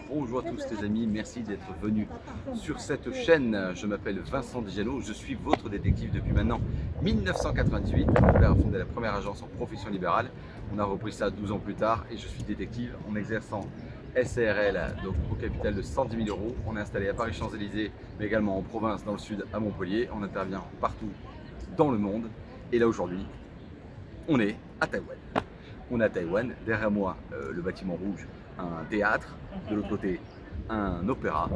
Bonjour à tous les amis, merci d'être venus sur cette chaîne. Je m'appelle Vincent Dijano, je suis votre détective depuis maintenant 1998. Mon père a fondé la première agence en profession libérale. On a repris ça 12 ans plus tard et je suis détective en exerçant SARL, donc au capital de 110 000 euros. On est installé à Paris-Champs-Élysées, mais également en province, dans le sud, à Montpellier. On intervient partout dans le monde. Et là aujourd'hui, on est à Taïwan. On est à Taïwan, derrière moi le bâtiment rouge, un théâtre, de l'autre côté un opéra,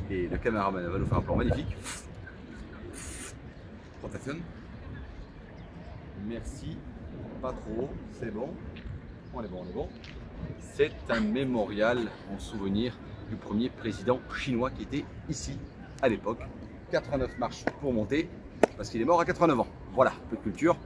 et le caméraman va nous faire un plan magnifique. Rotation. Merci, pas trop, c'est bon. On est bon, on est bon. C'est un mémorial en souvenir du premier président chinois qui était ici à l'époque. 89 marches pour monter, parce qu'il est mort à 89 ans. Voilà, peu de culture.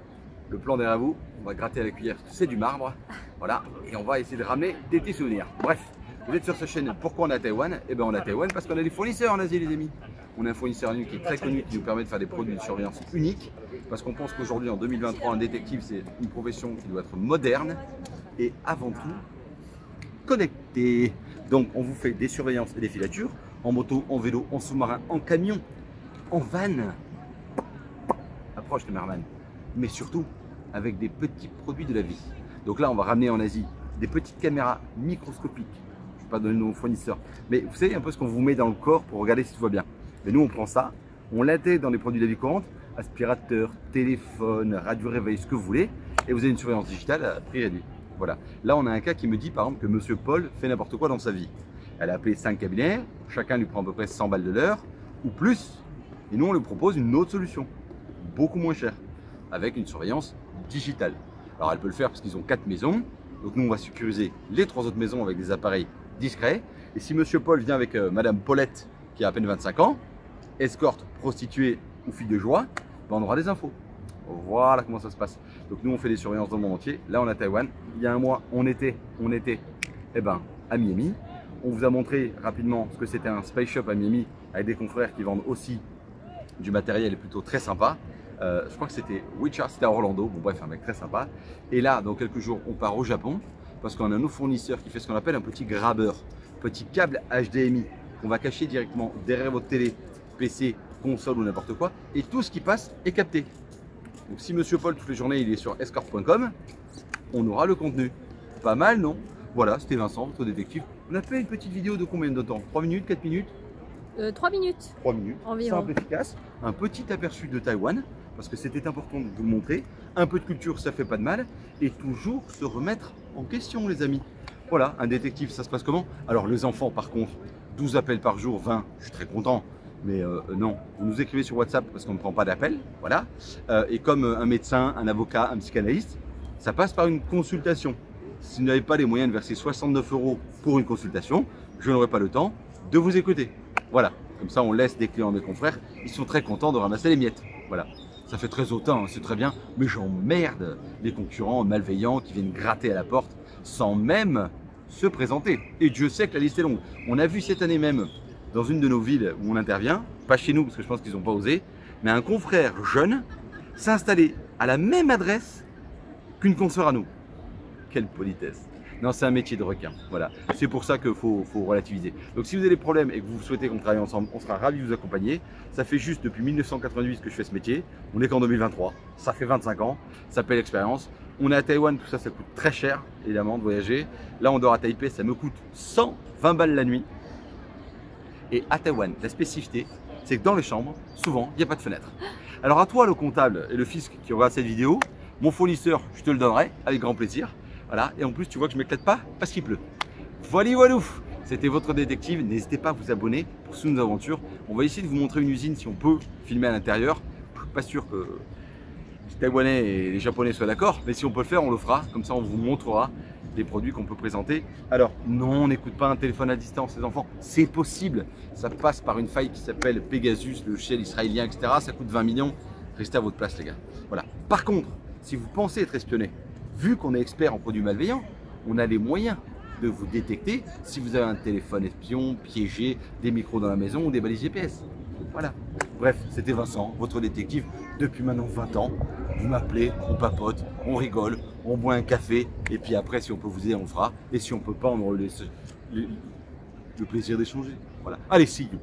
Le plan derrière vous, on va gratter à la cuillère, c'est du marbre. Voilà, et on va essayer de ramener des petits souvenirs. Bref, vous êtes sur cette chaîne, pourquoi on est à Taïwan? Eh bien on est à Taïwan parce qu'on a des fournisseurs en Asie les amis. On a un fournisseur en ligne qui est très connu, qui nous permet de faire des produits de surveillance uniques. Parce qu'on pense qu'aujourd'hui, en 2023, un détective, c'est une profession qui doit être moderne et avant tout connectée. Donc on vous fait des surveillances et des filatures, en moto, en vélo, en sous-marin, en camion, en van. Approche de Merman. Mais surtout avec des petits produits de la vie. Donc là, on va ramener en Asie des petites caméras microscopiques. Je ne vais pas donner nos fournisseurs, mais vous savez un peu ce qu'on vous met dans le corps pour regarder si tout va bien. Mais nous, on prend ça, on l'intègre dans les produits de la vie courante, aspirateur, téléphone, radio réveil, ce que vous voulez, et vous avez une surveillance digitale à prix réduit. Voilà. Là, on a un cas qui me dit par exemple que Monsieur Paul fait n'importe quoi dans sa vie. Elle a appelé 5 cabinets, chacun lui prend à peu près 100 balles de l'heure ou plus, et nous, on lui propose une autre solution, beaucoup moins chère, avec une surveillance digitale. Alors elle peut le faire parce qu'ils ont 4 maisons, donc nous on va sécuriser les 3 autres maisons avec des appareils discrets. Et si Monsieur Paul vient avec Madame Paulette qui a à peine 25 ans, escorte, prostituée ou fille de joie, ben on aura des infos. Voilà comment ça se passe. Donc nous on fait des surveillances dans le monde entier. Là on est à Taïwan. Il y a un mois on était à Miami. On vous a montré rapidement ce que c'était un space shop à Miami avec des confrères qui vendent aussi du matériel plutôt très sympa. Je crois que c'était Wichita, c'était à Orlando, bon bref, un mec très sympa. Et là, dans quelques jours, on part au Japon parce qu'on a un autre fournisseur qui fait ce qu'on appelle un petit grabbeur, petit câble HDMI qu'on va cacher directement derrière votre télé, PC, console ou n'importe quoi, et tout ce qui passe est capté. Donc si Monsieur Paul, toutes les journées, il est sur escort.com, on aura le contenu. Pas mal, non? Voilà, c'était Vincent, votre détective. On a fait une petite vidéo de combien de temps? 3 minutes, 4 minutes? 3 minutes. 3 minutes, environ. Simple, efficace. Un petit aperçu de Taïwan, parce que c'était important de vous le montrer. Un peu de culture, ça fait pas de mal. Et toujours se remettre en question, les amis. Voilà, un détective, ça se passe comment? Alors, les enfants, par contre, 12 appels par jour, 20, je suis très content. Mais non, vous nous écrivez sur WhatsApp parce qu'on ne prend pas d'appel. Voilà. Et comme un médecin, un avocat, un psychanalyste, ça passe par une consultation. Si vous n'avez pas les moyens de verser 69 € pour une consultation, je n'aurai pas le temps de vous écouter. Voilà, comme ça on laisse des clients, des confrères, ils sont très contents de ramasser les miettes. Voilà, ça fait très hautain, c'est très bien, mais j'emmerde les concurrents malveillants qui viennent gratter à la porte sans même se présenter. Et Dieu sait que la liste est longue. On a vu cette année même, dans une de nos villes où on intervient, pas chez nous parce que je pense qu'ils n'ont pas osé, mais un confrère jeune s'installer à la même adresse qu'une consoeur à nous. Quelle politesse! Non, c'est un métier de requin. Voilà. C'est pour ça qu'il faut relativiser. Donc, si vous avez des problèmes et que vous souhaitez qu'on travaille ensemble, on sera ravis de vous accompagner. Ça fait juste depuis 1998 que je fais ce métier. On est qu'en 2023. Ça fait 25 ans. Ça paie l'expérience. On est à Taïwan, tout ça, ça coûte très cher, évidemment, de voyager. Là, on dort à Taipei, ça me coûte 120 balles la nuit. Et à Taïwan, la spécificité, c'est que dans les chambres, souvent, il n'y a pas de fenêtre. Alors, à toi, le comptable et le fisc qui regarde cette vidéo, mon fournisseur, je te le donnerai avec grand plaisir. Voilà, et en plus tu vois que je ne m'éclate pas parce qu'il pleut. Voilà, voilouf. C'était votre détective, n'hésitez pas à vous abonner pour suivre nos aventures. On va essayer de vous montrer une usine si on peut filmer à l'intérieur. Je ne suis pas sûr que les Taïwanais et les Japonais soient d'accord, mais si on peut le faire, on le fera. Comme ça, on vous montrera les produits qu'on peut présenter. Alors, non, on n'écoute pas un téléphone à distance, les enfants. C'est possible. Ça passe par une faille qui s'appelle Pegasus, le logiciel israélien, etc. Ça coûte 20 millions. Restez à votre place, les gars. Voilà. Par contre, si vous pensez être espionné, vu qu'on est expert en produits malveillants, on a les moyens de vous détecter si vous avez un téléphone espion, piégé, des micros dans la maison ou des balises GPS. Voilà. Bref, c'était Vincent, votre détective, depuis maintenant 20 ans. Vous m'appelez, on papote, on rigole, on boit un café, et puis après, si on peut vous aider, on le fera. Et si on peut pas, on laisse le plaisir d'échanger. Voilà. Allez, see you.